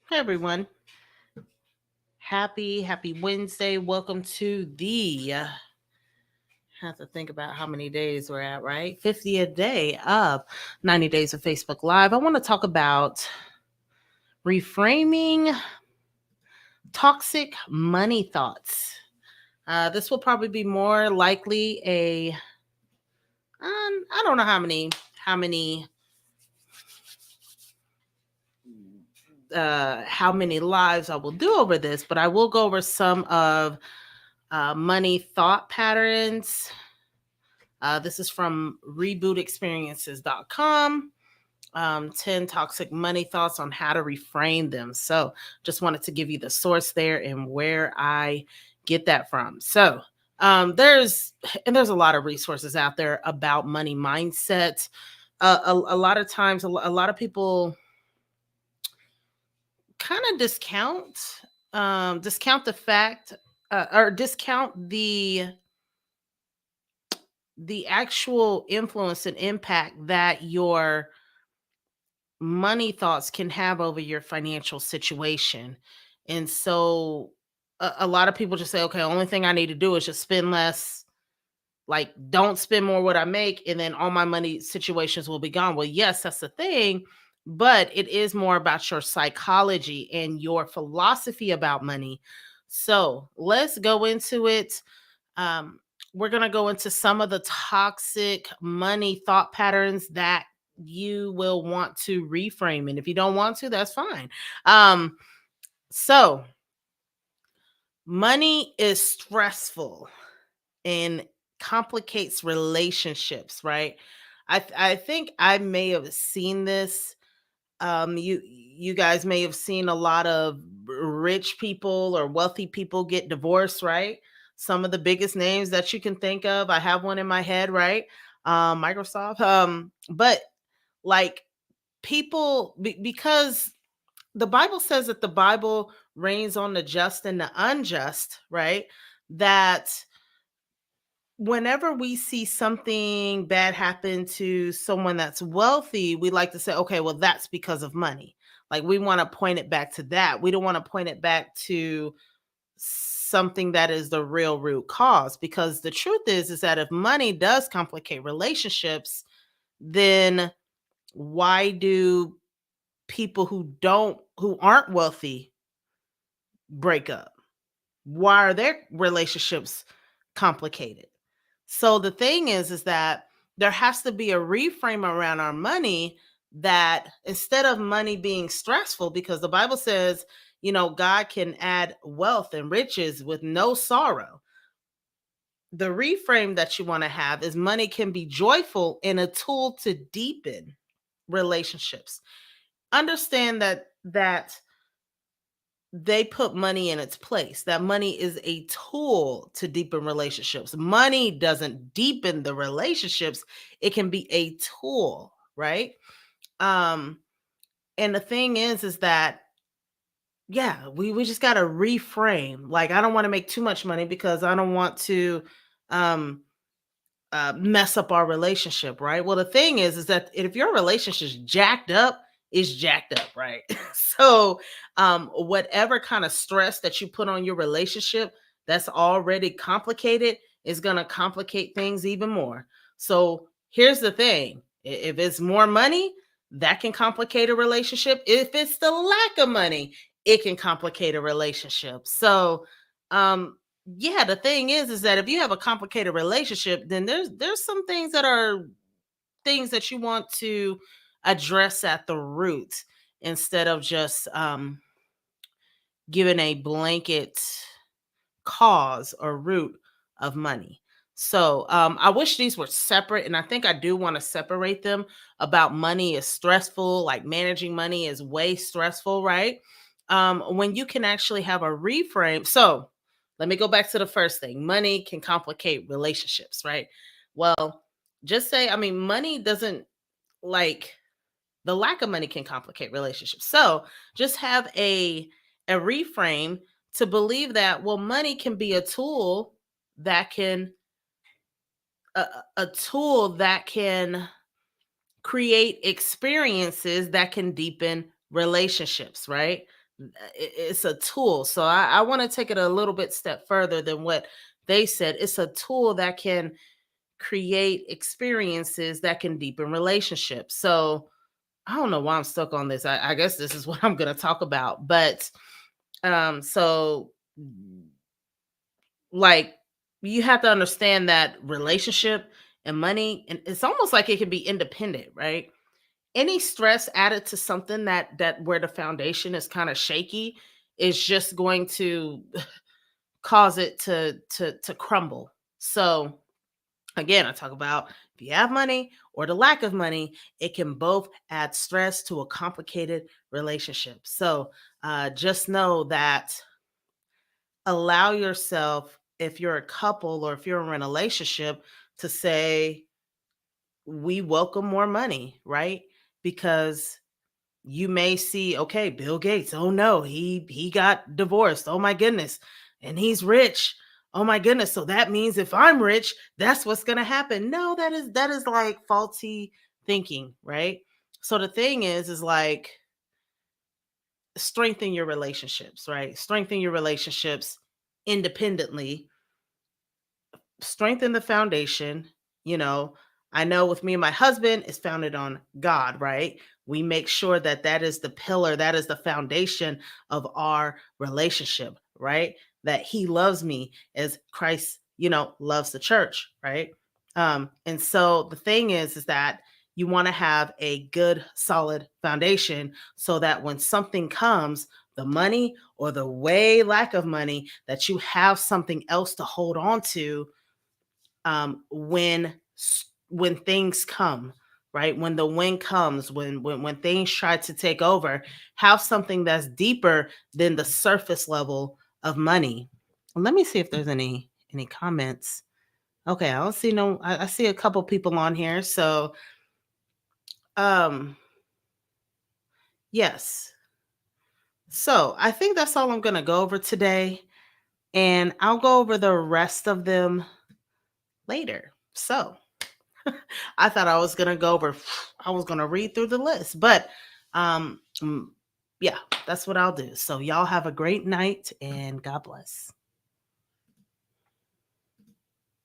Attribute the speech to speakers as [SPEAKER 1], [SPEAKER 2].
[SPEAKER 1] Hey everyone. Happy Wednesday. Welcome to the have to think about how many days we're at, right? 50th day of 90 days of Facebook Live. I want to talk about reframing toxic money thoughts. This will probably be more likely a I don't know how many lives I will do over this, but I will go over some of money thought patterns. This is from rebootexperiences.com. 10 toxic money thoughts on how to reframe them. So, just wanted to give you the source there and where I get that from. So, there's a lot of resources out there about money mindset. A lot of times, a lot of people kind of discount the fact or discount the actual influence and impact that your money thoughts can have over your financial situation. And so a lot of people just say, okay, only thing I need to do is just spend less, like don't spend more what I make, and then all my money situations will be gone. Well, yes, that's the thing, but it is more about your psychology and your philosophy about money. So let's go into it. um, we're going to go into some of the toxic money thought patterns that you will want to reframe. And if you don't want to, that's fine. So, money is stressful and complicates relationships, right? I think I may have seen this. You guys may have seen a lot of rich people or wealthy people get divorced, right? Some of the biggest names that you can think of. I have one in my head, right? Microsoft. But like because the Bible says that the Bible reigns on the just and the unjust, right? That whenever we see something bad happen to someone that's wealthy, we like to say, okay, well, that's because of money. Like we want to point it back to that. We don't want to point it back to something that is the real root cause, because the truth is that if money does complicate relationships, then why do people who aren't wealthy break up? Why are their relationships complicated? So the thing is that there has to be a reframe around our money, that instead of money being stressful, because the Bible says, God can add wealth and riches with no sorrow. The reframe that you want to have is money can be joyful and a tool to deepen relationships. Understand that they put money in its place. That money is a tool to deepen relationships. Money doesn't deepen the relationships. It can be a tool, right? Um, and the thing is that yeah, we just gotta reframe. Like, I don't want to make too much money because I don't want to um mess up our relationship, right? Well, the thing is that if your relationship's jacked up, it's jacked up, right? So, whatever kind of stress that you put on your relationship that's already complicated is going to complicate things even more. So, here's the thing: if it's more money, that can complicate a relationship. If it's the lack of money, it can complicate a relationship. So, yeah, the thing is that if you have a complicated relationship, then there's some things that are things that you want to address at the root, instead of just giving a blanket cause or root of money. So I wish these were separate, and I think I do want to separate them. About money is stressful, like managing money is way stressful, right? When you can actually have a reframe. So let me go back to the first thing. Money can complicate relationships, right? Well, just say, I mean, money doesn't, like, the lack of money can complicate relationships. So just have a reframe to believe that, well, money can be a tool that can a tool that can create experiences that can deepen relationships, right? It's a tool. So I want to take it a little bit step further than what they said. It's a tool that can create experiences that can deepen relationships. So I don't know why I'm stuck on this. I guess this is what I'm going to talk about. But so like you have to understand that relationship and money, and it's almost like it can be independent, right? Any stress added to something that where the foundation is kind of shaky is just going to cause it to crumble. So again, I talk about if you have money or the lack of money, it can both add stress to a complicated relationship. So just know that allow yourself, if you're a couple or if you're in a relationship, to say, we welcome more money, right? Because you may see, okay, Bill Gates, oh no, he got divorced. Oh my goodness. And he's rich. Oh my goodness. So that means if I'm rich, that's what's going to happen. No, that is like faulty thinking, right? So the thing is like strengthen your relationships, right? Strengthen your relationships independently, strengthen the foundation. you know I know with me and my husband, it's founded on God, right? We make sure that that is the pillar, that is the foundation of our relationship, right? That he loves me as Christ, loves the church, right? And so the thing is that you want to have a good solid foundation so that when something comes, the money or the way lack of money, that you have something else to hold on to, when things come, right? When the wind comes, when things try to take over, have something that's deeper than the surface level of money. Let me see if there's any comments. Okay, I don't see no. I see a couple people on here. So, um, yes. So I think that's all I'm gonna go over today, and I'll go over the rest of them later. So I thought I was gonna go over. I was gonna read through the list, but um, mm, yeah, that's what I'll do. So y'all have a great night and God bless.